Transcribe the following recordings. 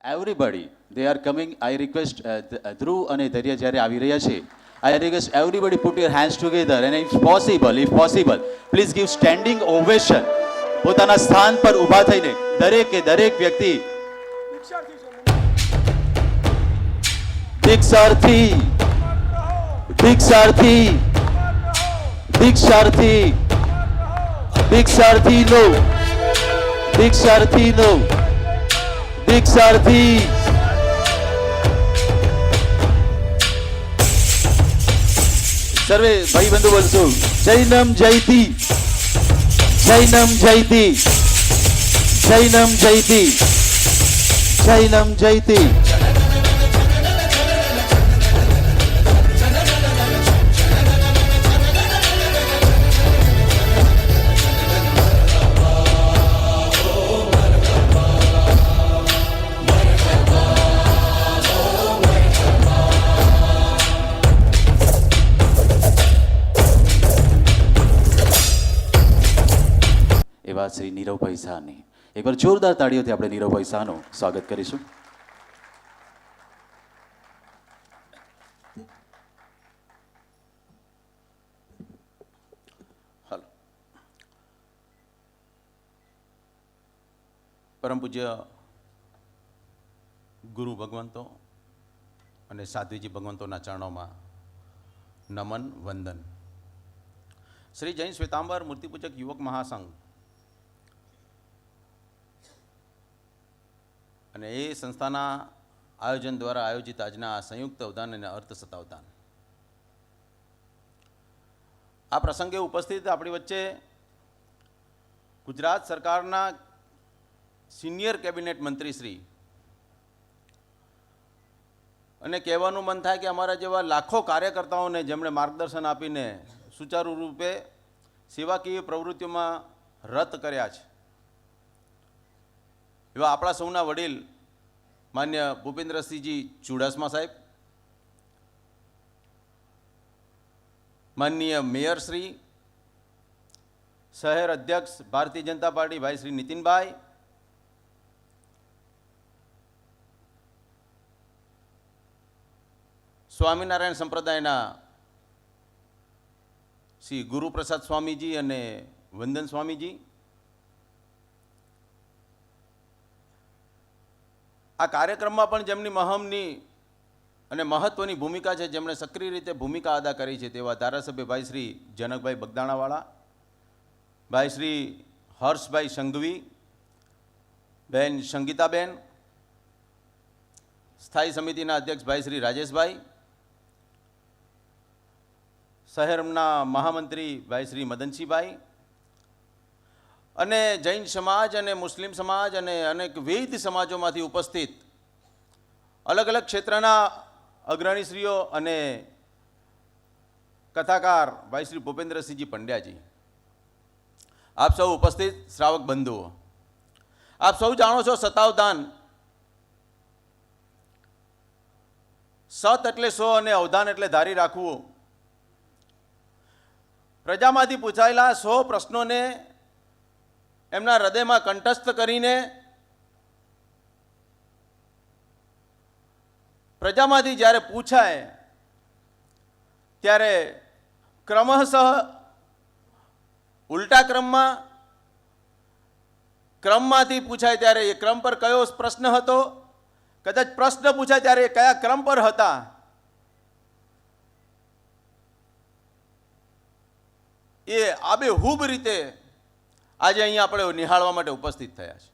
Everybody, they are coming. I request Dhruv and Darya જ્યારે આવી રહ્યા છે. I request everybody put your hands together and if possible, please give standing ovation. પોતાના સ્થાન પર ઊભા થઈને દરેક વ્યક્તિ દીક્ષાર્થી દીક્ષાર્થી દીક્ષાર્થી દીક્ષાર્થીનો દીક્ષાર્થીનો દીક્ષાર્થી સર્વે ભાઈ બંધુ બોલશું જૈનમ જયતી જૈનમ જયતી જૈનમ જયતી જૈનમ જયતી. એવા શ્રી નીરવભાઈ શાહની એકવાર જોરદાર તાળીઓથી આપણે નીરવભાઈ શાહનું સ્વાગત કરીશું. હાલો. પરમ પૂજ્ય ગુરુ ભગવંતો અને સાધ્વીજી ભગવંતોના ચરણોમાં નમન વંદન. શ્રી જૈન શ્વેતાંબર મૂર્તિપૂજક યુવક મહાસંઘ અને એ સંસ્થાના આયોજન દ્વારા આયોજિત આજના સંયુક્ત અવદાન અને અર્થ સતાવદાન. આ પ્રસંગે ઉપસ્થિત આપણી વચ્ચે ગુજરાત સરકારના સિનિયર કેબિનેટ મંત્રી શ્રી, અને કહેવાનું મન થાય કે અમારા જેવા લાખો કાર્યકર્તાઓને જેમણે માર્ગદર્શન આપીને સુચારુ રૂપે સેવાકીય પ્રવૃત્તિઓમાં રત કર્યા છે, એવા આપણા સૌના વડીલ માન્ય ભૂપેન્દ્રસિંહજી ચુડાસમા સાહેબ, માનનીય મેયર શ્રી, શહેર અધ્યક્ષ ભારતીય જનતા પાર્ટી ભાઈ શ્રી નીતિનભાઈ, સ્વામિનારાયણ સંપ્રદાયના શ્રી ગુરુપ્રસાદ સ્વામીજી અને વંદન સ્વામીજી, આ કાર્યક્રમમાં પણ જેમની મહમની અને મહત્વની ભૂમિકા છે, જેમણે સક્રિય રીતે ભૂમિકા અદા કરી છે, તેવા ધારાસભ્ય ભાઈ શ્રી જનકભાઈ બગદાણાવાળા, ભાઈ શ્રી હર્ષભાઈ સંઘવી, બેન સંગીતાબેન, સ્થાયી સમિતિના અધ્યક્ષ ભાઈ શ્રી રાજેશભાઈ, શહેરના મહામંત્રી ભાઈ શ્રી મદનસિંહભાઈ, અને જૈન સમાજ અને મુસ્લિમ સમાજ અને અનેક વિવિધ સમાજોમાંથી ઉપસ્થિત અલગ અલગ ક્ષેત્રના અગ્રણીશ્રીઓ અને કથાકાર ભાઈ શ્રી ભૂપેન્દ્રસિંહજી પંડ્યાજી, આપ સૌ ઉપસ્થિત શ્રાવક બંધુઓ, આપ સૌ જાણો છો સતાવદાન, સત એટલે સો અને અવધાન એટલે ધારી રાખવું. પ્રજામાંથી પૂછાયેલા 100 પ્રશ્નોને એમના હૃદયમાં કંઠસ્થ કરીને પ્રજામાંથી જ્યારે પૂછાય ત્યારે ક્રમશઃ ઉલટા ક્રમમાંથી પૂછાય ત્યારે એ ક્રમ પર કયો પ્રશ્ન હતો, કદાચ પ્રશ્ન પૂછાય ત્યારે કયા ક્રમ પર હતા, એ આબેહૂબ રીતે આજે અહીંયા આપણે નિહાળવા માટે ઉપસ્થિત થયા છે.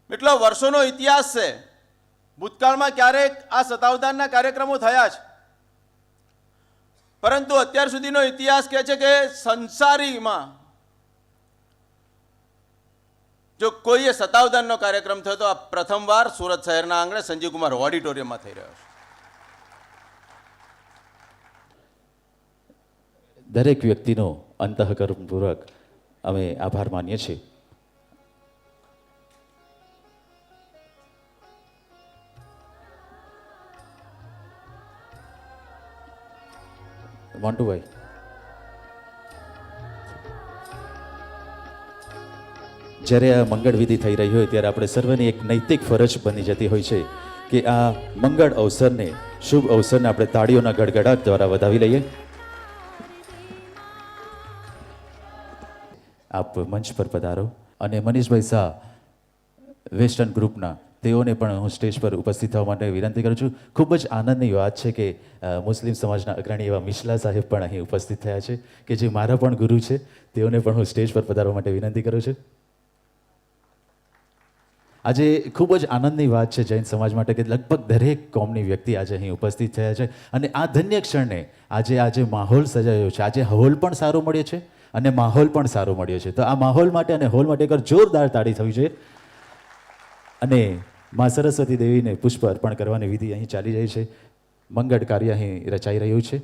એટલો વર્ષોનો ઇતિહાસ છે. ભૂતકાળમાં ક્યારેક આ સતાવદાનના કાર્યક્રમો થયા છે, પરંતુ અત્યાર સુધીનો ઇતિહાસ કહે છે કે સંસારીમાં જો કોઈએ સતાવદાનનો કાર્યક્રમ થયો તો આ પ્રથમવાર સુરત શહેરના આંગણે સંજીવકુમાર ઓડિટોરિયમમાં થઈ રહ્યો છે. દરેક વ્યક્તિનો અંતઃકરણપૂર્વક અમે આભાર માનીએ છીએ. મોન્ટુભાઈ જ્યારે આ મંગળ વિધિ થઈ રહી હોય ત્યારે આપણે સર્વની એક નૈતિક ફરજ બની જતી હોય છે કે આ મંગળ અવસરને, શુભ અવસરને આપણે તાળીઓના ગડગડાટ દ્વારા વધાવી લઈએ. આપ મંચ પર પધારો. અને મનીષભાઈ શાહ વેસ્ટર્ન ગ્રુપના, તેઓને પણ હું સ્ટેજ પર ઉપસ્થિત થવા માટે વિનંતી કરું છું. ખૂબ જ આનંદની વાત છે કે મુસ્લિમ સમાજના અગ્રણી એવા મિશલા સાહેબ પણ અહીં ઉપસ્થિત થયા છે, કે જે મારા પણ ગુરુ છે. તેઓને પણ હું સ્ટેજ પર પધારવા માટે વિનંતી કરું છું. આજે ખૂબ જ આનંદની વાત છે જૈન સમાજ માટે કે લગભગ દરેક કોમની વ્યક્તિ આજે અહીં ઉપસ્થિત થયા છે. અને આ ધન્ય ક્ષણને આજે માહોલ સજાયો છે. આજે હોલ પણ સારો મળ્યો છે અને માહોલ પણ સારો મળ્યો છે. તો આ માહોલ માટે અને હોલ માટે એક જોરદાર તાળી થવી જોઈએ. અને મા સરસ્વતી દેવીને પુષ્પ અર્પણ કરવાની વિધિ અહીં ચાલી રહી છે. મંગળ કાર્ય અહીં રચાઈ રહ્યું છે.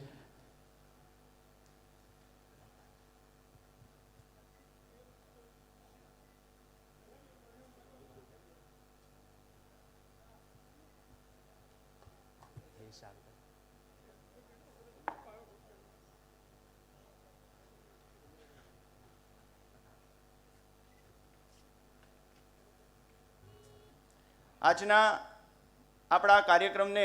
આજના આપણા કાર્યક્રમને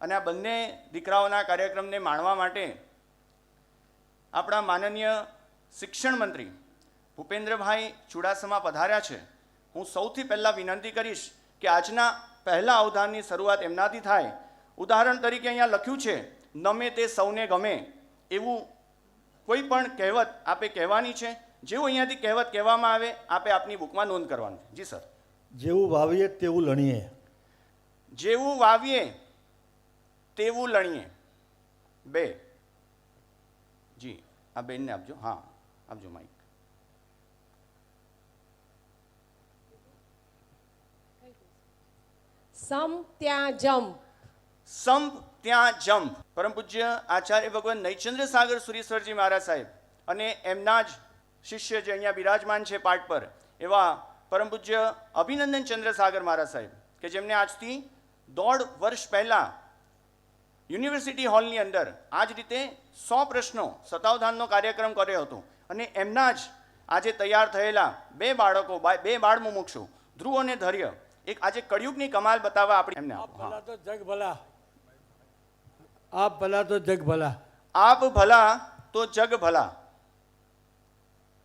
અને આ બંને દીકરાઓના કાર્યક્રમને માણવા માટે આપણા માનનીય શિક્ષણ મંત્રી ભૂપેન્દ્રભાઈ ચુડાસમા પધાર્યા છે. હું સૌથી પહેલાં વિનંતી કરીશ કે આજના પહેલા અવધાનની શરૂઆત એમનાથી થાય. ઉદાહરણ તરીકે અહીંયા લખ્યું છે, નમે તે સૌને ગમે, એવું કોઈ પણ કહેવત આપે કહેવાની છે. જેવું અહીંયાથી કહેવત કહેવામાં આવે આપે આપની બુકમાં નોંધ કરવાની છે. જી સર. જેવું વાવીએ તેવું લણીએ. જેવું વાવીએ તેવું લણીએ. બે. જી, આ બેનને આપજો. હા, આપજો માઇક. સમ ત્યાં જમ. સંપ ત્યાં જંપ. પરમ પૂજ્ય આચાર્ય ભગવાન નૈચંદ્ર સાગર સુરીશ્વરજી મહારાજ સાહેબ અને એમના જ શિષ્ય જે અહીંયા બિરાજમાન છે પાઠ પર, એવા પરમ પૂજ્ય અભિનંદન ચંદ્રસાગર મહારાજ સાહેબ, કે જેમને આજથી 1.5 વર્ષ પહેલાં યુનિવર્સિટી હોલની અંદર આ જ રીતે 100 પ્રશ્નો શતાવધાનનો કાર્યક્રમ કર્યો હતો. અને એમના જ આજે તૈયાર થયેલા 2 બાળકો, 2 બાળ મુમુક્ષુ, ધ્રુવ અને ધૈર્ય, એક આજે કળિયુગની કમાલ બતાવવા આપણે એમને આપ ભલા તો જગ ભલા. આપ ભલા તો જગ ભલા. આપ ભલા તો જગ ભલા.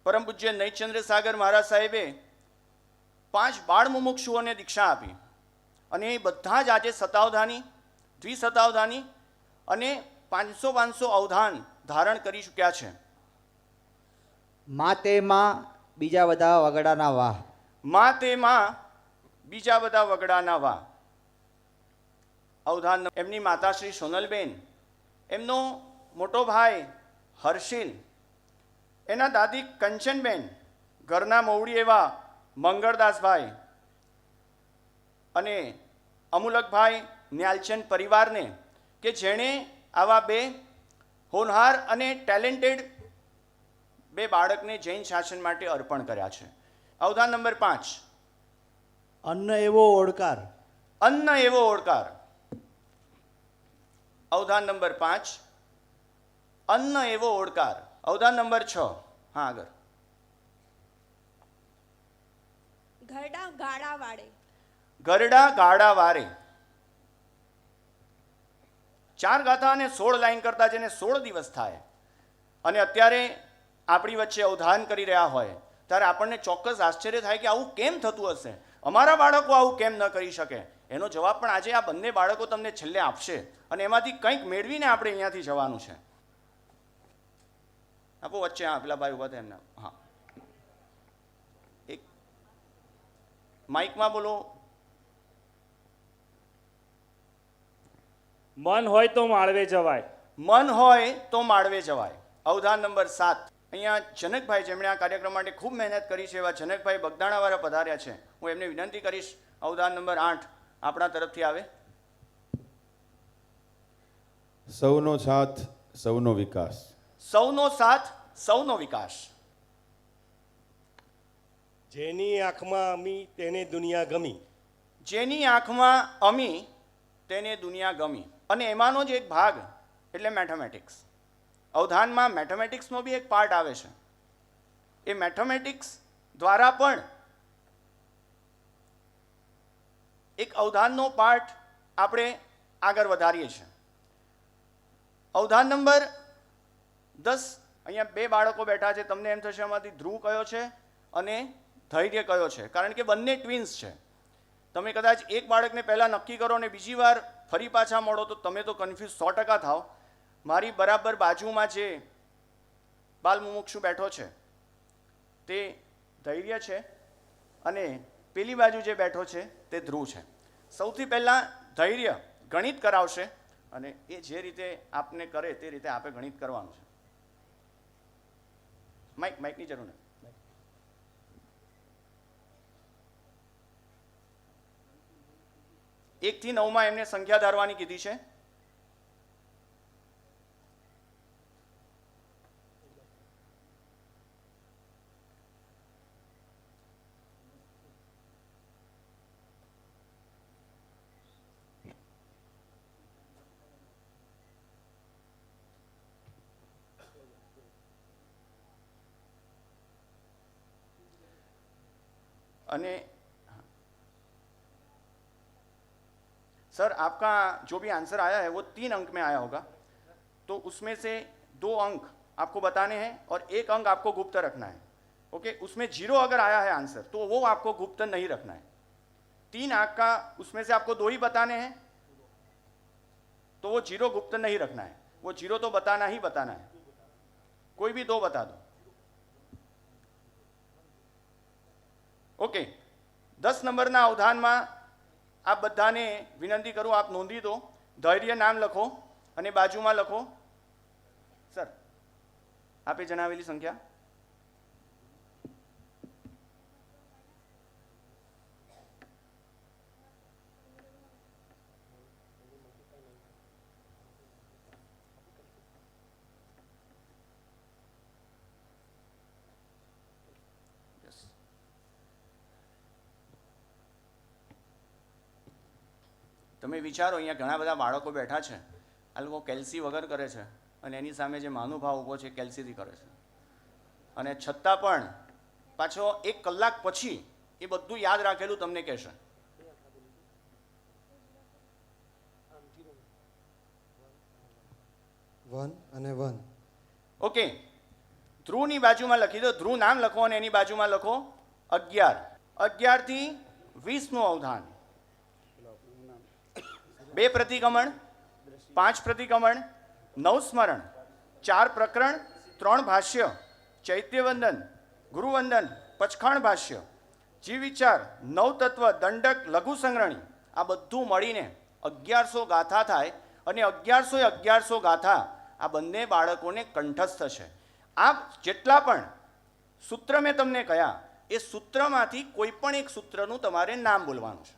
પરમ પૂજ્ય નૈચંદ્ર સાગર મહારાજ સાહેબે 5 બાળ મુમુક્ષુઓને દીક્ષા આપી અને એ બધા જ આજે શતાવધાની, દ્વિશતાવધાની અને 500 અવધાન ધારણ કરી ચૂક્યા છે. મા તે માં બીજા બધા વગડાના વાહ. મા તે માં બીજા બધા વગડાના વાહ. અવધાન એમની માતા શ્રી સોનલબેન, એમનો મોટો ભાઈ હર્ષિલ, એના દાદી કંચનબેન, ઘરના મવડી એવા મંગળદાસભાઈ અને અમુલકભાઈ ન્યાલચંદ પરિવારને, કે જેણે આવા 2 હોનહાર અને ટેલેન્ટેડ 2 બાળકને જૈન શાસન માટે અર્પણ કર્યા છે. અવધાન નંબર 5. અન્ન એવો ઓળકાર. અન્ન એવો ઓળકાર. અવધાન નંબર 5. અન્ન એવો ઓળકાર. અવધાન નંબર 6. હા, આગળ. ઘરડા ગાડા વાળે. ગરડા ગાડા વારે. 4 ગાથા અને 16 લાઈન કરતા જેને 16 દિવસ થાય અને અત્યારે આપણી વચ્ચે અવધાન કરી રહ્યા હોય ત્યારે આપણને ચોક્કસ આશ્ચર્ય થાય કે આવું કેમ થતું હશે, અમારા બાળકો આવું કેમ ન કરી શકે. એનો જવાબ પણ આજે આ બંને બાળકો તમને છેલ્લે આપશે અને એમાંથી કંઈક મેળવીને આપણે અહીંયાથી જવાનું છે. આપો વચ્ચે. હા, પેલા ભાઈ ઉભા થાય એમને. હા, એક માઇકમાં બોલો. મન હોય તો માળવે જવાય. મન હોય તો માળવે જવાય. અવધાન નંબર 7. અહીંયા જનકભાઈ, જેમણે આ કાર્યક્રમ માટે ખૂબ મહેનત કરી છે, એવા જનકભાઈ બગદાણાવાળા પધાર્યા છે. હું એમને વિનંતી કરીશ અવધાન નંબર 8 આપણા તરફથી આવે. સૌનો સાથ સૌનો વિકાસ. સૌનો સાથ સૌનો વિકાસ. જેની આંખમાં અમી તેને દુનિયા ગમી. જેની આંખમાં અમી તેને દુનિયા ગમી. અને એમાંનો જ એક ભાગ એટલે મેથેમેટિક્સ. અવધાનમાં મેથેમેટિક્સનો બી એક પાર્ટ આવે છે. એ મેથેમેટિક્સ દ્વારા પણ એક અવધાનનો પાઠ આપણે આગળ વધારીએ છીએ. અવધાન નંબર 10. અહીંયા બે બાળકો બેઠા છે. તમને એમ થશે આમાંથી ધ્રુવ કયો છે અને ધૈર્ય કયો છે, કારણ કે બંને ટ્વિન્સ છે. તમે કદાચ એક બાળકને પહેલાં નક્કી કરો અને બીજી વાર ફરી પાછા મળો તો તમે તો કન્ફ્યુઝ 100% થાવ. મારી બરાબર બાજુમાં જે બાલ મુમુક્ષુ બેઠો છે તે ધૈર્ય છે અને પેલી બાજુ જે બેઠો છે તે ધ્રુવ છે. સૌથી પહેલાં ધૈર્ય ગણિત કરાવશે અને એ જે રીતે આપને કરે તે રીતે આપણે ગણિત કરવાનું છે. માઇકની જરૂર નથી. 1 થી 9 એમને સંખ્યા ધારવાની કીધી છે. અને सर आपका जो भी आंसर आया है वो 3 अंक में आया होगा, तो उसमें से 2 अंक आपको बताने हैं और 1 अंक आपको गुप्त रखना है. ओके, उसमें 0 अगर आया है आंसर तो वो आपको गुप्त नहीं रखना है. 3 अंक का उसमें से आपको 2 ही बताने हैं तो वो 0 गुप्त नहीं रखना है. वो 0 तो बताना ही बताना है. कोई भी 2 बता दो. ओके, 10 નંબરના અવધાનમાં આપ બધાને વિનંતી કરું, આપ નોંધી દો. ધૈર્ય નામ લખો અને બાજુમાં લખો સર આપે જણાવેલી સંખ્યા. તમે વિચારો, અહીંયા ઘણા બધા બાળકો બેઠા છે. આ લોકો કેલ્સી વગર કરે છે અને એની સામે જે મહાનુભાવ ઊભો છે કેલ્સીથી કરે છે, અને છતાં પણ પાછો 1 કલાક પછી એ બધું યાદ રાખેલું તમને કહેશે. ઓકે, ધ્રુવની બાજુમાં લખી દો. ધ્રુવ નામ લખો અને એની બાજુમાં લખો 11. 11 થી 20નું અવધાન. 2 પ્રતિક્રમણ, 5 પ્રતિક્રમણ, 9 સ્મરણ, 4 પ્રકરણ, 3 ભાષ્ય, ચૈત્યવંદન, ગુરુવંદન, પચખાણ ભાષ્ય, જીવ વિચાર, 9 તત્વ, દંડક, લઘુ સંગ્રહણી, આ બધું મળીને 1100 ગાથા થાય. અને 1100 ગાથા આ બંને બાળકોને કંઠસ્થ છે. આ જેટલા પણ સૂત્ર મેં તમને કહ્યા એ સૂત્રમાંથી કોઈ પણ એક સૂત્રનું તમારે નામ બોલવાનું છે.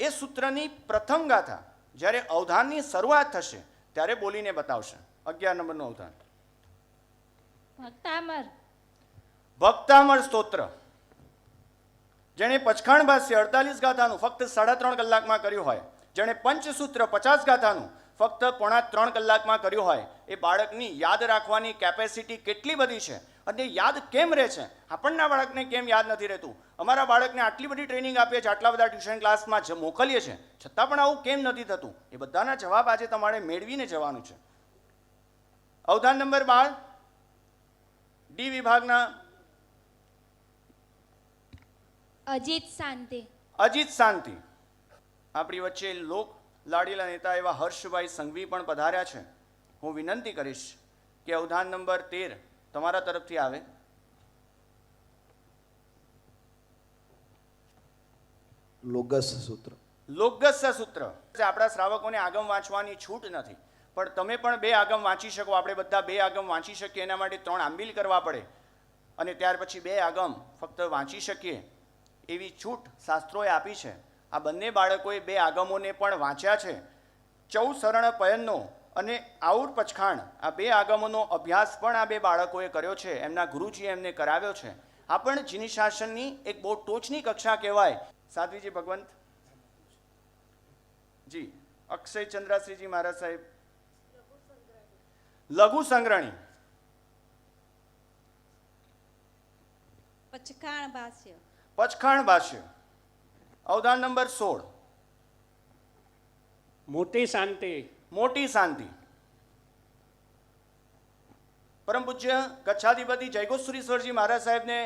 એ સૂત્રની પ્રથમ ગાથા જ્યારે અવધાનની શરૂઆત થશે ત્યારે બોલીને બતાવશે. 11 નંબરનું અવધાન. ભક્તામર સ્તોત્ર. જેણે પચખાણ ભાષ્ય 48 ગાથાનું ફક્ત 3.5 કલાકમાં કર્યું હોય, જેણે પંચસૂત્ર 50 ગાથાનું ફક્ત 2.5-3 કલાકમાં કર્યું હોય, એ બાળકની યાદ રાખવાની કેપેસિટી કેટલી બધી છે અને યાદ કેમ રહે છે. આપણના બાળકને કેમ યાદ નથી રહેતું? અમારા બાળકને આટલી બધી ટ્રેનિંગ આપીએ છીએ, આટલા બધા ટ્યુશન ક્લાસમાં મોકલીએ છીએ, છતાં પણ આવું કેમ નથી થતું? એ બધાના જવાબ આજે તમારે મેળવીને જવાનું છે. અવધાન નંબર 12 ડી વિભાગના અજીત શાંતિ. અજીત શાંતિ. આપણી વચ્ચે લોક લાડીલા નેતા એવા હર્ષભાઈ સંઘવી પણ પધાર્યા છે. હું વિનંતી કરીશ કે અવધાન નંબર 13 તમારા તરફથી આવે. લોગસ સૂત્ર. લોગસ સૂત્ર. આપણા શ્રાવકોને આગમ વાંચવાની છૂટ નથી, પણ તમે પણ 2 આગમ વાંચી શકો. આપણે બધા 2 આગમ વાંચી શકીએ એના માટે 3 આંબીલ કરવા પડે અને ત્યાર પછી 2 આગમ ફક્ત વાંચી શકીએ એવી છૂટ શાસ્ત્રોએ આપી છે. આ બંને બાળકોએ 2 આગમોને પણ વાંચ્યા છે. 14 શરણ પયનનો અને આઉર પચખાણ, આ 2 આગમોનો અભ્યાસ પણ આ 2 બાળકોએ કર્યો છે. એમના ગુરુજીએ એમને કરાવ્યો છે. આ પણ જીની શાસનની એક બહુ ટોચની કક્ષા કહેવાય. સાધ્વીજી ભગવંત જી, અક્ષય ચંદ્રાશ્રીજી મહારાજ સાહેબ, લઘુ સંગ્રહણી. પચખાણ ભાષ્ય. પચખાણ ભાષ્ય. અવધાન નંબર 16 મોટી શાંતિ. મોટી શાંતિ. પરમ પૂજ્ય કચ્છાધિપતિ જયગોશ્વરીશ્વરજી મહારાજ સાહેબને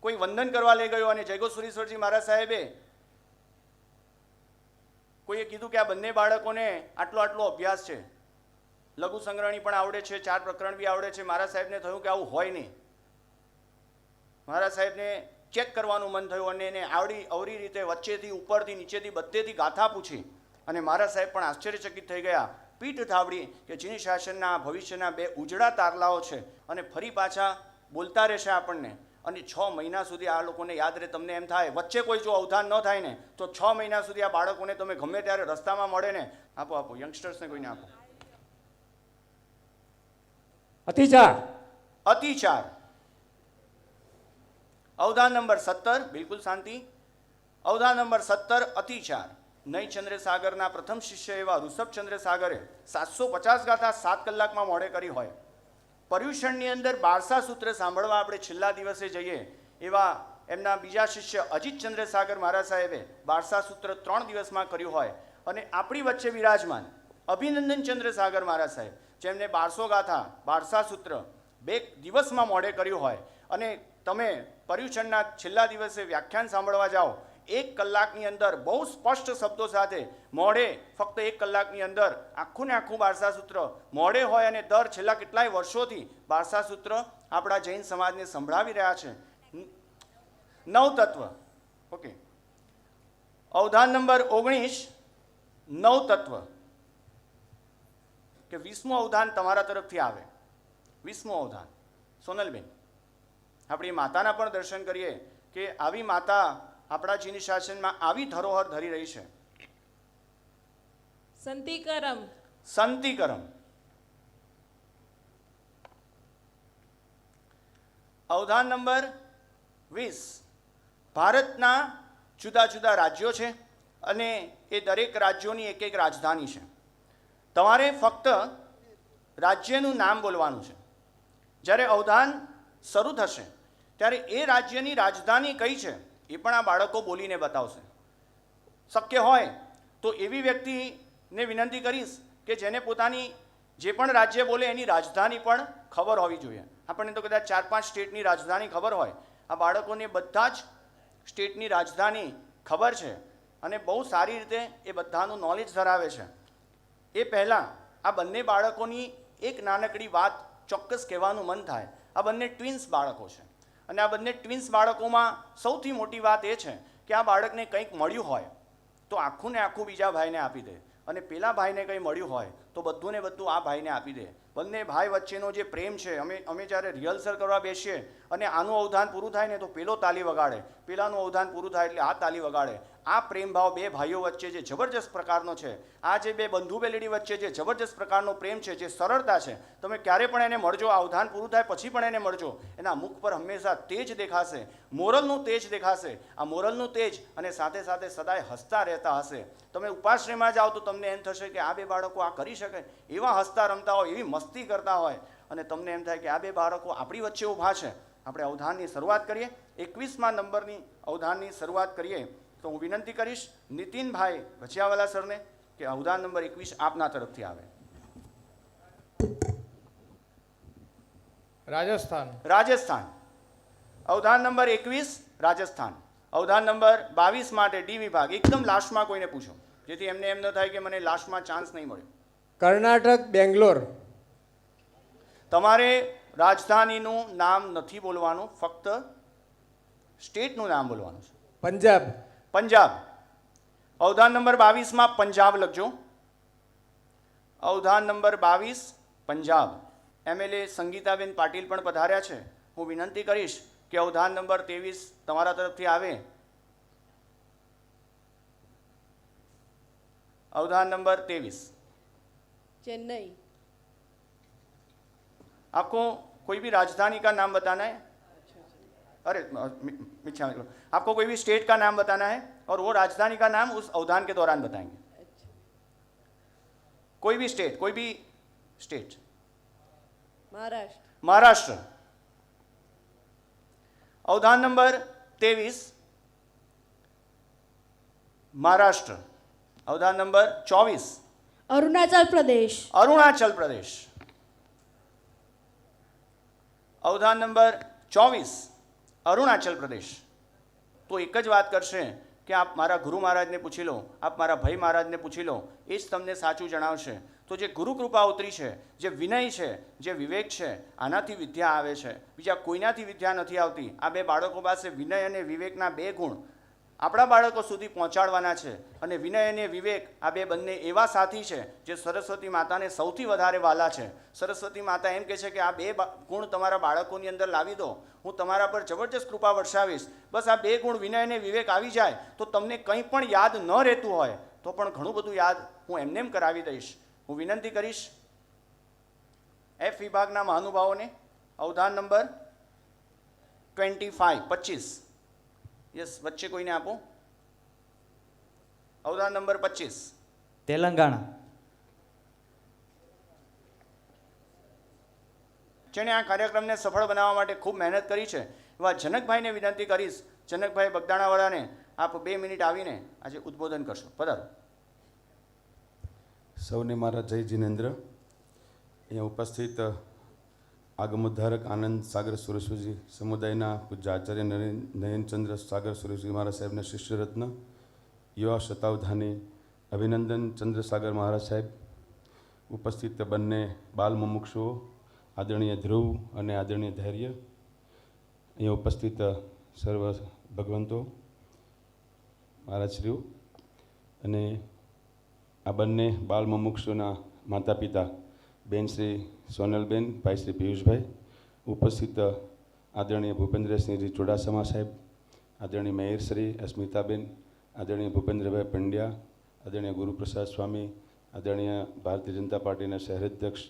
કોઈ વંદન કરવા લઈ ગયો અને જયગોશ્વરીશ્વરજી મહારાજ સાહેબે કોઈએ કીધું કે આ બંને બાળકોને આટલો આટલો અભ્યાસ છે, લઘુ સંગ્રહણી પણ આવડે છે, 4 પ્રકરણ બી આવડે છે. મહારાજ સાહેબને થયું કે આવું હોય નહીં. મહારાજ સાહેબને ચેક કરવાનું મન થયું અને એને અવરી રીતે વચ્ચેથી ઉપરથી નીચેથી બધેથી ગાથા પૂછી અને મહારાજ સાહેબ પણ આશ્ચર્યચકિત થઈ ગયા. પીઠ થાબડી કે જીની શાસનના ભવિષ્યના 2 ઉજળા તારલાઓ છે અને ફરી પાછા બોલતા રહેશે આપણને. અને 6 મહિના સુધી આ લોકોને યાદ રહે. તમને એમ થાય વચ્ચે કોઈ જો અવધાન ન થાય ને તો 6 મહિના સુધી આ બાળકોને તમે ગમે ત્યારે રસ્તામાં મળે ને આપો યંગસ્ટર્સને કોઈને આપો. અતિચાર. અતિચાર. અવધાન નંબર 17 બિલકુલ શાંતિ. અવધાન નંબર 17 અતિચાર. નઈ ચંદ્રસાગરના પ્રથમ શિષ્ય એવા ઋષભચંદ્ર સાગરે 750 ગાથા 7 કલાકમાં મોડે કરી હોય. પર્યુષણની અંદર 12સા સૂત્ર સાંભળવા આપણે છેલ્લા દિવસે જઈએ એવા એમના બીજા શિષ્ય અજીતચંદ્ર સાગર મહારાજ સાહેબે 12સા સૂત્ર 3 દિવસમાં કર્યું હોય. અને આપણી વચ્ચે વિરાજમાન અભિનંદન ચંદ્ર સાગર મહારાજ સાહેબ જેમને 1200 ગાથા 12સા સૂત્ર 2 દિવસમાં મોડે કર્યું હોય અને તમે પર્યુષણના છેલ્લા દિવસે વ્યાખ્યાન સાંભળવા જાઓ 1 કલાકની અંદર બહુ સ્પષ્ટ શબ્દો સાથે મોડે ફક્ત 1 કલાકની અંદર આખું ને આખું 12સા સૂત્ર મોડે હોય અને દર છેલ્લા કેટલાય વર્ષોથી 12સા સૂત્ર આપણા જૈન સમાજને સંભળાવી રહ્યા છે. 9 તત્વ. ઓકે. અવધાન નંબર 19 9 તત્વ કે 20મું અવધાન તમારા તરફથી આવે. 20મું અવધાન સોનલબેન આપણી માતાના પણ દર્શન કરીએ કે આવી માતા આપણા જીની શાસનમાં આવી ધરોહર ધરી રહી છે. સંતિકરમ. સંતિકરમ. અવધાન નંબર 20 ભારતના જુદા જુદા રાજ્યો છે અને એ દરેક રાજ્યોની એક એક રાજધાની છે. તમારે ફક્ત રાજ્યનું નામ બોલવાનું છે. જ્યારે અવધાન શરૂ થશે ત્યારે એ રાજ્યની રાજધાની કઈ છે એ પણ આ બાળકો બોલીને બતાવશે. શક્ય હોય તો એવી વ્યક્તિને વિનંતી કરીશ કે જેને પોતાની જે પણ રાજ્ય બોલે એની રાજધાની પણ ખબર હોવી જોઈએ. આપણને તો કદાચ 4-5 સ્ટેટની રાજધાની ખબર હોય. આ બાળકોને બધા જ સ્ટેટની રાજધાની ખબર છે અને બહુ સારી રીતે એ બધાનું નોલેજ ધરાવે છે. એ પહેલાં આ બંને બાળકોની એક નાનકડી વાત ચોક્કસ કહેવાનું મન થાય. આ બંને ટ્વિન્સ બાળકો છે અને આ બંને ટ્વિન્સ બાળકોમાં સૌથી મોટી વાત એ છે કે આ બાળકને કંઈક મળ્યું હોય તો આખું ને આખું બીજા ભાઈને આપી દે અને પેલા ભાઈને કંઈ મળ્યું હોય તો બધું ને બધું આ ભાઈને આપી દે. બંને ભાઈ વચ્ચેનો જે પ્રેમ છે અમે જ્યારે રિહર્સલ કરવા બેસીએ અને આનું અવધાન પૂરું થાય ને તો પેલો તાલી વગાડે, પેલાનું અવધાન પૂરું થાય એટલે આ તાલી વગાડે. આ પ્રેમ ભાવ 2 ભાઈઓ વચ્ચે જે જબરજસ્ત પ્રકારનો છે, આ જે 2 બંધુ બેલડી વચ્ચે જે જબરજસ્ત પ્રકારનો પ્રેમ છે, જે સરળતા છે, તમે ક્યારે પણ એને મળજો. આ અવધાન પૂરું થાય પછી પણ એને મળજો. એના મુખ પર હંમેશા તેજ દેખાશે, મોરલનું તેજ દેખાશે. આ મોરલનું તેજ અને સાથે સાથે સદાય હસતા રહેતા હશે. તમે ઉપાશ્રયમાં જાઓ તો તમને એમ થશે કે આ 2 બાળકો આ કરી શકે, એવા હસતા રમતા હોય, એવી મસ્તી કરતા હોય અને તમને એમ થાય કે આ 2 બાળકો આપણી વચ્ચે ઊભા છે. આપણે અવધાનની શરૂઆત કરીએ. 21મા નંબરની અવધાનની શરૂઆત કરીએ તો હું વિનંતી કરીશ નીતિનભાઈ ભચિયાવાલા સરને કે અવધાન નંબર 21 આપના તરફથી આવે. રાજસ્થાન. રાજસ્થાન. અવધાન નંબર 21 રાજસ્થાન. અવધાન નંબર 22 માટે ડી વિભાગ એકદમ લાસ્ટમાં કોઈને પૂછો જેથી એમને એમ ન થાય કે મને લાસ્ટમાં ચાન્સ નહીં મળ્યો. કર્ણાટક બેંગ્લોર. તમારે રાજધાનીનું નામ નથી બોલવાનું, ફક્ત સ્ટેટનું નામ બોલવાનું છે. પંજાબ. પંજાબ. અવધાન નંબર 22માં પંજાબ લખજો. અવધાન નંબર 22 પંજાબ. MLA સંગીતાબેન પાટીલ પણ પધાર્યા છે. હું વિનંતી કરીશ કે અવધાન નંબર 23 તમારા તરફથી આવે. अवधान नंबर 23 चेन्नई। आपको कोई भी राजधानी का नाम बताना है? अरे मिच्छा आपको कोई भी स्टेट का नाम बताना है और वो राजधानी का नाम उस अवधान के दौरान बताएंगे. कोई भी स्टेट. महाराष्ट्र. महाराष्ट्र. अवधान नंबर 23 મહારાષ્ટ્ર. અવધાન નંબર 24. અરુણાચલ પ્રદેશ. અરુણાચલ પ્રદેશ. અવધાન નંબર 24. અરુણાચલ પ્રદેશ. તો એક જ વાત કરશે કે આપ મારા ગુરુ મહારાજને પૂછી લો, આપ મારા ભાઈ મહારાજને પૂછી લો, એ જ તમને સાચું જણાવશે. તો જે ગુરુ કૃપા ઉતરી છે, જે વિનય છે, જે વિવેક છે, આનાથી વિદ્યા આવે છે. બીજા કોઈનાથી વિદ્યા નથી આવતી. આ બે બાળકો પાસે વિનય અને વિવેકના બે ગુણ આપણા બાળકો સુધી પહોંચાડવાના છે. અને વિનય અને વિવેક આ બે બંને એવા સાથી છે જે સરસ્વતી માતાને સૌથી વધારે વાલા છે. સરસ્વતી માતા એમ કહે છે કે આ બે ગુણ તમારા બાળકોની અંદર લાવી દો, હું તમારા પર જબરજસ્ત કૃપા વર્ષાવીશ. બસ આ બે ગુણ વિનય અને વિવેક આવી જાય તો તમને કંઈ પણ યાદ ન રહેતું હોય તો પણ ઘણું બધું યાદ હું એમને કરાવી દઈશ. હું વિનંતી કરીશ એફ વિભાગના મહાનુભાવોને અવધાન નંબર 25. યસ, વચ્ચે કોઈને આપો. અવધાન નંબર 25. તેલંગાણા. જેણે આ કાર્યક્રમને સફળ બનાવવા માટે ખૂબ મહેનત કરી છે એવા જનકભાઈને વિનંતી કરીશ. જનકભાઈ બગદાણાવાળાને આપ 2 મિનિટ આવીને આજે ઉદ્બોધન કરશો. પધારો. સૌને મારા જય જિનેન્દ્ર. અહીંયા ઉપસ્થિત આગમોદ્ધારક આનંદ સાગર સુરેશ્વરજી સમુદાયના પૂજ્ય આચાર્ય નયનચંદ્ર સાગર સુરેશ્વરી મહારાજ સાહેબના શિષ્યરત્ન, યુવા શતાવધાની અભિનંદન ચંદ્રસાગર મહારાજ સાહેબ, ઉપસ્થિત બંને બાલ મુમુક્ષુઓ આદરણીય ધ્રુવ અને આદરણીય ધૈર્ય, અહીંયા ઉપસ્થિત સર્વ ભગવંતો મહારાજશ્રીઓ અને આ બંને બાલ મુમુક્ષુના માતા પિતા બેન શ્રી સોનલબેન, ભાઈ શ્રી પિયુષભાઈ, ઉપસ્થિત આદરણીય ભૂપેન્દ્રસિંહજી ચુડાસમા સાહેબ, આદરણીય મેયરશ્રી અસ્મિતાબેન, આદરણીય ભૂપેન્દ્રભાઈ પંડ્યા, આદરણીય ગુરુપ્રસાદ સ્વામી, આદરણીય ભારતીય જનતા પાર્ટીના શહેરાધ્યક્ષ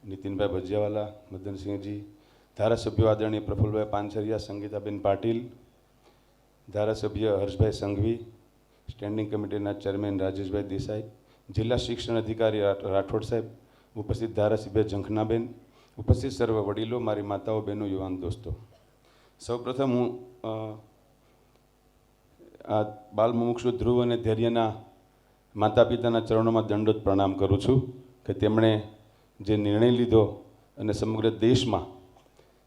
નીતિનભાઈ ભજીયાવાલા, મદનસિંહજી, ધારાસભ્યો આદરણીય પ્રફુલભાઈ પાનસરિયા, સંગીતાબેન પાટીલ, ધારાસભ્ય હર્ષભાઈ સંઘવી, સ્ટેન્ડિંગ કમિટીના ચેરમેન રાજેશભાઈ દેસાઈ, જિલ્લા શિક્ષણ અધિકારી રાઠોડ સાહેબ, ઉપસ્થિત ધારાસભ્ય ઝંખનાબેન, ઉપસ્થિત સર્વ વડીલો, મારી માતાઓ, બહેનો, યુવાન દોસ્તો, સૌપ્રથમ હું આ બાલ મુમુક્ષુ ધ્રુવ અને ધૈર્યના માતા પિતાના ચરણોમાં દંડોત પ્રણામ કરું છું કે તેમણે જે નિર્ણય લીધો અને સમગ્ર દેશમાં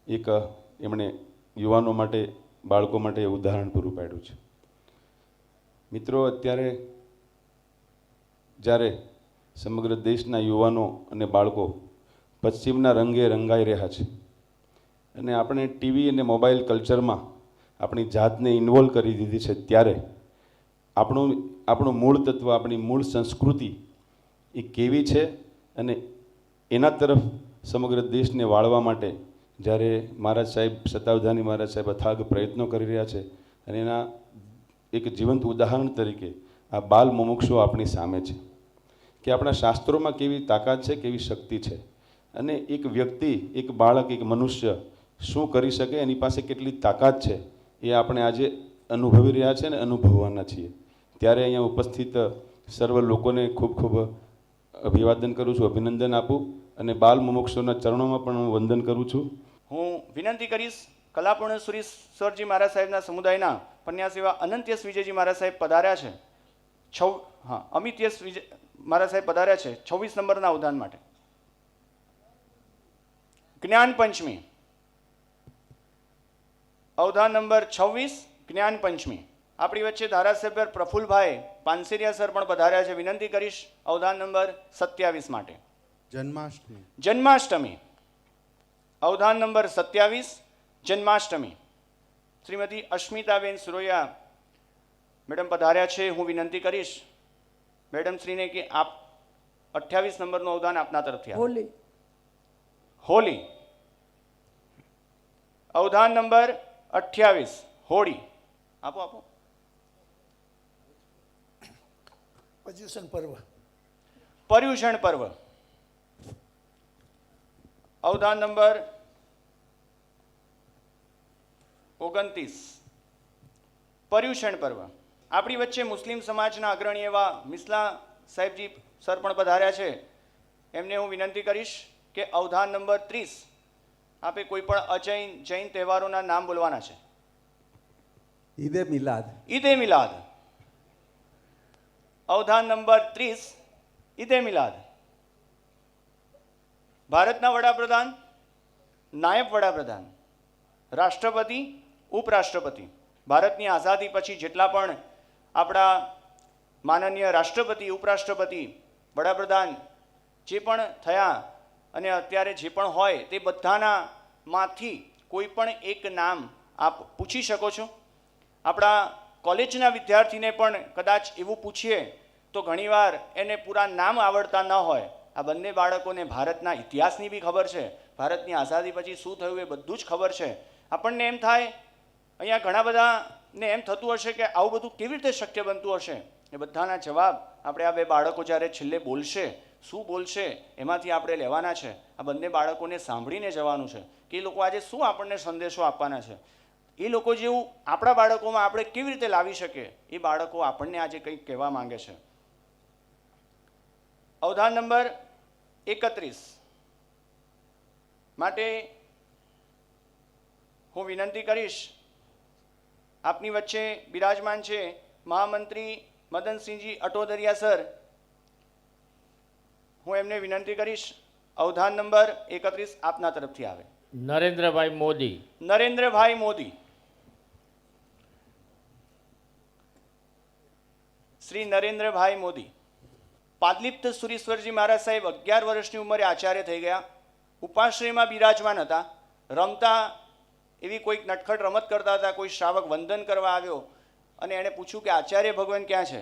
એક એમણે યુવાનો માટે, બાળકો માટે ઉદાહરણ પૂરું પાડ્યું છે. મિત્રો, અત્યારે જ્યારે સમગ્ર દેશના યુવાનો અને બાળકો પશ્ચિમના રંગે રંગાઈ રહ્યા છે અને આપણે ટીવી અને મોબાઈલ કલ્ચરમાં આપણી જાતને ઇન્વોલ્વ કરી દીધી છે, ત્યારે આપણું મૂળ તત્વ, આપણી મૂળ સંસ્કૃતિ એ કેવી છે અને એના તરફ સમગ્ર દેશને વાળવા માટે જ્યારે મહારાજ સાહેબ, શતાવધાની મહારાજ સાહેબ અથાગ પ્રયત્નો કરી રહ્યા છે અને એના એક જીવંત ઉદાહરણ તરીકે આ બાલ મુમુક્ષો આપણી સામે છે કે આપણા શાસ્ત્રોમાં કેવી તાકાત છે, કેવી શક્તિ છે અને એક વ્યક્તિ, એક બાળક, એક મનુષ્ય શું કરી શકે, એની પાસે કેટલી તાકાત છે એ આપણે આજે અનુભવી રહ્યા છે અને અનુભવવાના છીએ. ત્યારે અહીંયા ઉપસ્થિત સર્વ લોકોને ખૂબ ખૂબ અભિવાદન કરું છું, અભિનંદન આપું અને બાલ મુમુક્ષોના ચરણોમાં પણ હું વંદન કરું છું. હું વિનંતી કરીશ કલાપૂર્ણ સુરેશ્વરજી મહારાજ સાહેબના સમુદાયના પન્યાસ એવા અનંત્યસ વિજયજી મહારાજ સાહેબ પધાર્યા છે. અમિત્યસ વિજય મહારાજ સાહેબ પધાર્યા છે 26 નંબરના અવધાન માટે. જ્ઞાન પંચમી. અવધાન નંબર 26, જ્ઞાન પંચમી. આપણી વચ્ચે ધારાસભ્ય પ્રફુલભાઈ પાનસેરિયા સર પણ પધાર્યા છે. વિનંતી કરીશ અવધાન નંબર 27 માટે. જન્માષ્ટમી. અવધાન નંબર 27, જન્માષ્ટમી. શ્રીમતી અસ્મિતાબેન સુરોયા મેડમ પધાર્યા છે. હું વિનંતી કરીશ મેડમ શ્રીને કે આપ 28 નંબરનું અવધાન આપના તરફથી આપો. હોલી. હોલી. અવધાન નંબર 28, હોળી. આપો આપો. પર્યુષણ પર્વ. પર્યુષણ પર્વ. અવધાન નંબર 29, પર્યુષણ પર્વ. આપણી વચ્ચે મુસ્લિમ સમાજના અગ્રણી એવા મિસલા સાહેબજી સર પણ પધાર્યા છે. એમને હું વિનંતી કરીશ કે અવધાન નંબર 30 આપે કોઈ પણ અજૈન જૈન તહેવારોના નામ બોલવાના છે. ઈદે મિલાદ. ઈદે મિલાદ. અવધાન નંબર 30 ઈદે મિલાદ. ભારતના વડાપ્રધાન, નાયબ વડાપ્રધાન, રાષ્ટ્રપતિ, ઉપરાષ્ટ્રપતિ, ભારતની આઝાદી પછી જેટલા પણ આપણા માનનીય રાષ્ટ્રપતિ, ઉપરાષ્ટ્રપતિ, વડાપ્રધાન જે પણ થયા અને અત્યારે જે પણ હોય તે બધાના માંથી કોઈ પણ એક નામ આપ પૂછી શકો છો. આપણા કોલેજના વિદ્યાર્થીને પણ કદાચ એવું પૂછીએ તો ઘણીવાર એને પૂરા નામ આવડતા ન હોય. આ બંને બાળકોને ભારતના ઇતિહાસની બી ખબર છે, ભારતની આઝાદી પછી શું થયું એ બધું જ ખબર છે. આપણને એમ થાય, અહીંયા ઘણા બધાને એમ થતું હશે કે આવું બધું કેવી રીતે શક્ય બનતું હશે. એ બધાના જવાબ આપણે આ બે બાળકો જ્યારે છેલ્લે બોલશે, શું બોલશે એમાંથી આપણે લેવાના છે. આ બંને બાળકોને સાંભળીને જવાનું છે કે એ લોકો આજે શું આપણને સંદેશો આપવાના છે. એ લોકો જેવું આપણા બાળકોમાં આપણે કેવી રીતે લાવી શકીએ, એ બાળકો આપણને આજે કંઈક કહેવા માંગે છે. અવધાન નંબર 31 માટે હું વિનંતી કરીશ, આપની વચ્ચે બિરાજમાન છે મહામંત્રી મદનસિંહજી અટોદરિયા સર. હું એમને વિનંતી કરીશ અવધાન નંબર 31 આપના તરફથી આવે. નરેન્દ્રભાઈ મોદી. નરેન્દ્રભાઈ મોદી. શ્રી નરેન્દ્રભાઈ મોદી. પાદલિપ્ત સુરીશ્વરજી મહારાજ સાહેબ 11 વર્ષની ઉંમરે આચાર્ય થઈ ગયા. ઉપાશ્રયમાં બિરાજમાન હતા. રમતા એવી કોઈક નટખટ રમત કરતા હતા. કોઈ શ્રાવક વંદન કરવા આવ્યો અને એણે પૂછ્યું કે આચાર્ય ભગવાન ક્યાં છે.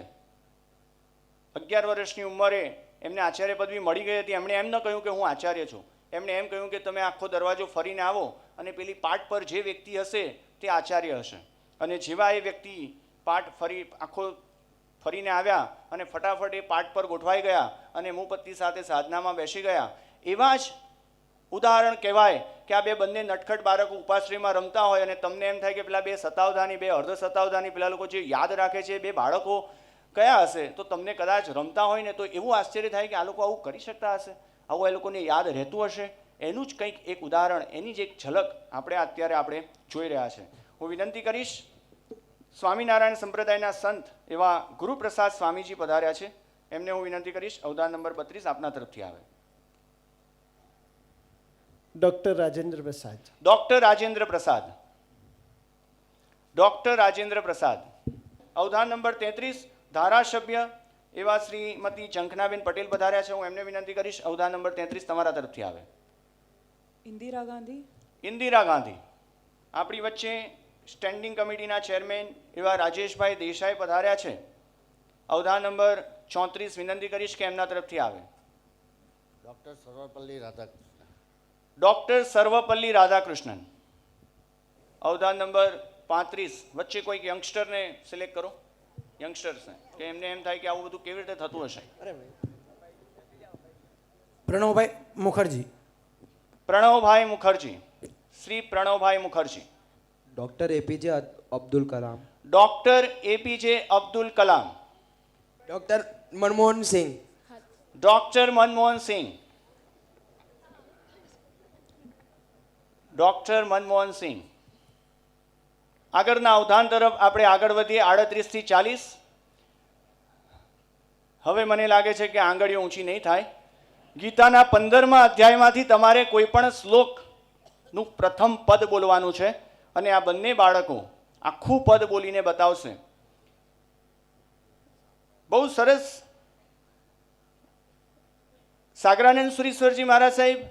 11 વર્ષની ઉંમરે એમને આચાર્ય પદવી મળી ગઈ હતી. એમણે એમ ન કહ્યું કે હું આચાર્ય છું. એમણે એમ કહ્યું કે તમે આખો દરવાજો ફરીને આવો અને પેલી પાટ પર જે વ્યક્તિ હશે તે આચાર્ય હશે. અને જેવા એ વ્યક્તિ પાટ આખો ફરીને આવ્યા અને ફટાફટ એ પાટ પર ગોઠવાઈ ગયા અને મુપત્તિ સાથે સાધનામાં બેસી ગયા. એવા જ ઉદાહરણ કહેવાય કે આ બે બંને નટખટ બાળકો ઉપાશ્રયમાં રમતા હોય અને તમને એમ થાય કે પેલા બે સતાવધાની, બે અર્ધ સતાવધાની પેલા લોકો જે યાદ રાખે છે બે બાળકો કયા હશે. તો તમને કદાચ રમતા હોય ને તો એવું આશ્ચર્ય થાય કે આ લોકો આવું કરી શકતા હશે, આવું એ લોકોને યાદ રહેતું હશે. એનું જ કંઈક એક ઉદાહરણ, એની જ એક ઝલક આપણે જોઈ રહ્યા છે. હું વિનંતી કરીશ, સ્વામિનારાયણ સંપ્રદાયના સંત એવા ગુરુપ્રસાદ સ્વામીજી પધાર્યા છે. એમને હું વિનંતી કરીશ અવધાન નંબર 32 આપના તરફથી આવે. Doctor Rajendra Prasad. Doctor Rajendra Prasad. Doctor Rajendra Prasad. અવધાન number 33 ધારાસભ્ય એવા શ્રીમતી ઝંખનાબેન પટેલ પધાર્યા છે. હું એમને વિનંતી કરીશ અવધાન નંબર 33 તમારા તરફથી આવે. ઇન્દિરા ગાંધી. ઇન્દિરા ગાંધી. આપણી વચ્ચે સ્ટેન્ડિંગ કમિટીના ચેરમેન એવા રાજેશભાઈ દેસાઈ પધાર્યા છે. અવધાન નંબર 34 વિનંતી કરીશ કે એમના તરફથી આવે. ડૉક્ટર સર્વપલ્લી રાધાકૃષ્ણન. ડૉક્ટર સર્વપલ્લી રાધાકૃષ્ણન. અવધાન નંબર 35 વચ્ચે કોઈક યંગસ્ટરને સિલેક્ટ કરો, યંગસ્ટર્સને, કે એમને એમ થાય કે આવું બધું કેવી રીતે થતું હશે. પ્રણવભાઈ મુખર્જી. પ્રણવભાઈ મુખર્જી. શ્રી પ્રણવભાઈ Mukherjee. Doctor APJ Abdul Kalam. Doctor APJ Abdul Kalam. Doctor Manmohan Singh. Doctor Manmohan Singh. Doctor Manmohan Singh. આગળના અવધાન તરફ આપણે આગળ વધીએ. 38 થી 40. હવે મને લાગે છે કે આંગળીઓ ઊંચી નહીં થાય. ગીતાના 15મા અધ્યાયમાંથી તમારે કોઈ પણ શ્લોકનું પ્રથમ પદ બોલવાનું છે અને આ બંને બાળકો આખું પદ બોલીને બતાવશે. બહુ સરસ. સાગરાનંદ સુરીશ્વરજી મહારાજ સાહેબ,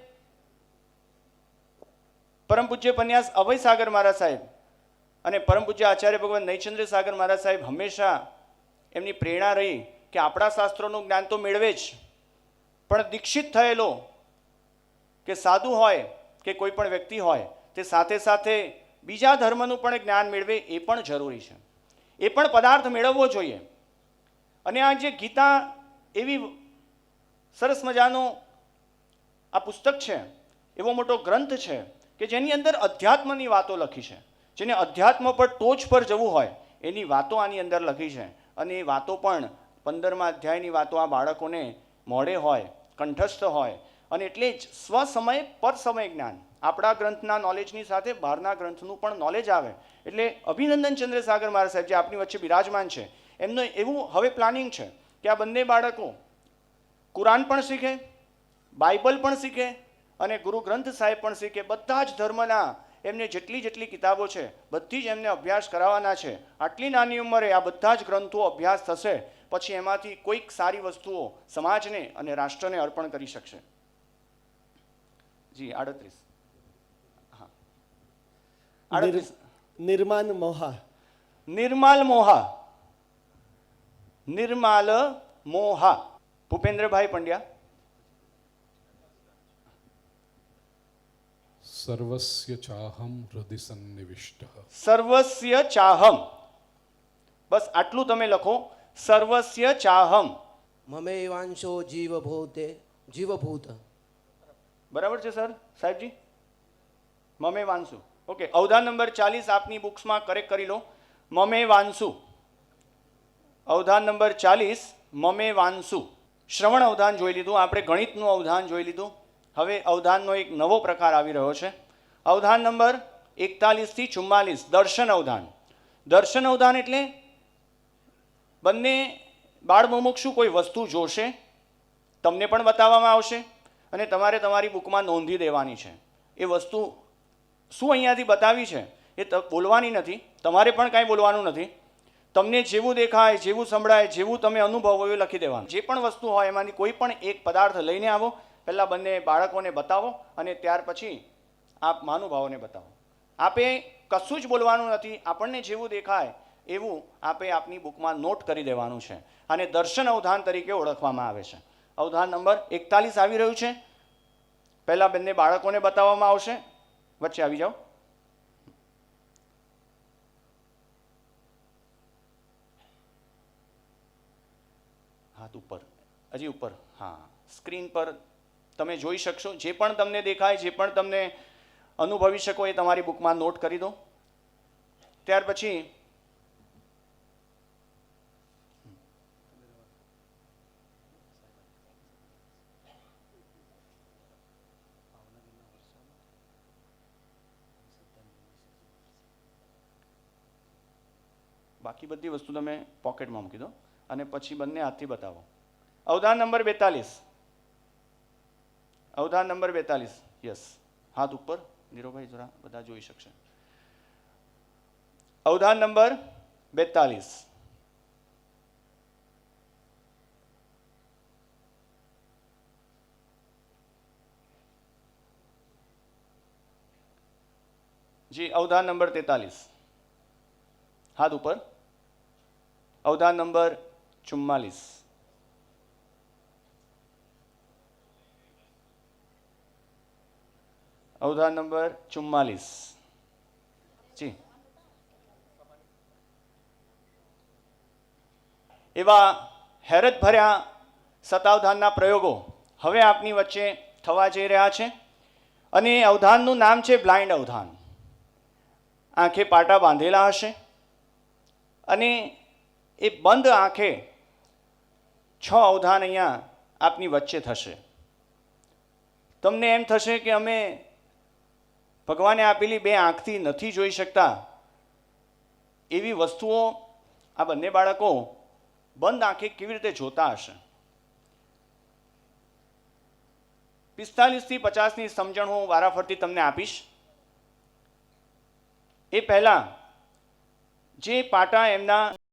પરમ પૂજ્ય પન્યાસ અભય સાગર મહારાજ સાહેબ અને પરમ પૂજ્ય આચાર્ય ભગવાન નૈચંદ્ર સાગર મહારાજ સાહેબ હંમેશા એમની પ્રેરણા રહી કે આપણા શાસ્ત્રોનું જ્ઞાન તો મેળવે જ, પણ દીક્ષિત થયેલો કે સાધુ હોય કે કોઈ પણ વ્યક્તિ હોય તે સાથે સાથે બીજા ધર્મનું પણ જ્ઞાન મેળવે એ પણ જરૂરી છે. એ પણ પદાર્થ મેળવવો જોઈએ. અને આ જે ગીતા એવી સરસ મજાનો આ પુસ્તક છે, એવો મોટો ગ્રંથ છે કે જેની અંદર અધ્યાત્મની વાતો લખી છે. જેને અધ્યાત્મ પર ટોચ પર જવું હોય એની વાતો આની અંદર લખી છે. અને એ વાતો પણ 15મા અધ્યાયની વાતો આ બાળકોને મોઢે હોય, કંઠસ્થ હોય. અને એટલે જ સ્વસમય પર સમય જ્ઞાન, આપણા ગ્રંથના નોલેજની સાથે બહારના ગ્રંથનું પણ નોલેજ આવે. એટલે અભિનંદન ચંદ્રસાગર મહારાજ સાહેબ જે આપણી વચ્ચે બિરાજમાન છે, એમનું એવું હવે પ્લાનિંગ છે કે આ બંને બાળકો કુરાન પણ શીખે, બાઇબલ પણ શીખે અને ગુરુ ગ્રંથ સાહેબ પણ શીખે. બધા જ ધર્મના એમને જેટલી કિતાબો છે બધી જ એમને અભ્યાસ કરાવવાના છે. આટલી નાની ઉંમરે આ બધા જ ગ્રંથો અભ્યાસ થશે, પછી એમાંથી કોઈક સારી વસ્તુઓ સમાજને અને રાષ્ટ્રને અર્પણ કરી શકશે. જી 38. હા 38. નિર્માન મોહા. નિર્માલ મોહા. નિર્માલ મોહા. ભૂપેન્દ્રભાઈ પંડ્યા. સર્વસ્ય ચાહમ હૃદય સન્નિવિષ્ટ. સર્વસ્ય ચાહમ. બસ આટલું તમે લખો. સર્વસ્ય ચાહમ. મમે વાંશો જીવભૂત. બરાબર છે સર સાહેબજી? મમે વાંસુ. ઓકે. અવધાન નંબર 40 આપની બુક્સમાં કરેક્ટ કરી લો. મમે વાંસુ. અવધાન નંબર 40 મમે વાંસુ. શ્રવણ અવધાન જોઈ લીધું આપણે, ગણિતનું અવધાન જોઈ લીધું. હવે અવધાનનો એક નવો પ્રકાર આવી રહ્યો છે. અવધાન નંબર 41 થી 44 દર્શન અવધાન. દર્શન અવધાન એટલે બંને બાળ મુમુક્ષુ કોઈ વસ્તુ જોશે, તમને પણ બતાવવામાં આવશે અને તમારે તમારી બુકમાં નોંધી દેવાની છે. એ વસ્તુ શું અહીંયાથી બતાવી છે એ બોલવાની નથી, તમારે પણ કાંઈ બોલવાનું નથી. તમને જેવું દેખાય, જેવું સંભળાય, જેવું તમે અનુભવો એ લખી દેવાનું. જે પણ વસ્તુ હોય એમાંથી કોઈ પણ એક પદાર્થ લઈને આવો, પહેલાં બંને બાળકોને બતાવો અને ત્યાર પછી આપ મહાનુભાવોને બતાવો. આપે કશું જ બોલવાનું નથી, આપણને જેવું દેખાય એવું આપે આપની બુકમાં નોટ કરી દેવાનું છે. અને દર્શન અવધાન તરીકે ઓળખવામાં આવે છે. અવધાન નંબર 41 આવી રહ્યું છે. પહેલાં બંને બાળકોને બતાવવામાં આવશે. વચ્ચે આવી જાઓ. હાથ ઉપર, હજી ઉપર. હા, સ્ક્રીન પર તમે જોઈ શકશો. જે પણ તમને દેખાય, જે પણ તમને અનુભવી શકો એ તમારી બુકમાં નોટ કરી દો. ત્યાર પછી બાકી બધી વસ્તુ તમે પોકેટમાં મૂકી દો અને પછી બંને હાથથી બતાવો. અવધાન નંબર 42. અવધાન નંબર 42. યસ, હાથ ઉપર. નીરોભાઈ જરા બધા જોઈ શકશે. અવધાન નંબર 42. જી, અવધાન નંબર 43. હાથ ઉપર. અવધાન નંબર 44. અવધાન નંબર 44. જી. એવા હેરત ભર્યા સતાવધાનના પ્રયોગો હવે આપની વચ્ચે થવા જઈ રહ્યા છે અને અવધાનનું નામ છે બ્લાઇન્ડ અવધાન. આંખે પાટા બાંધેલા હશે અને એ બંધ આંખે 6 અવધાન અહીંયા આપની વચ્ચે થશે. તમને એમ થશે કે અમે ભગવાને આપેલી 2 આંખથી નથી જોઈ શકતા એવી વસ્તુઓ આ બંને બાળકો બંધ આંખે કેવી રીતે જોતા હશે. 45 થી 50ની સમજણ હું વારાફરતી તમને આપીશ. એ પહેલાં જે પાટા એમના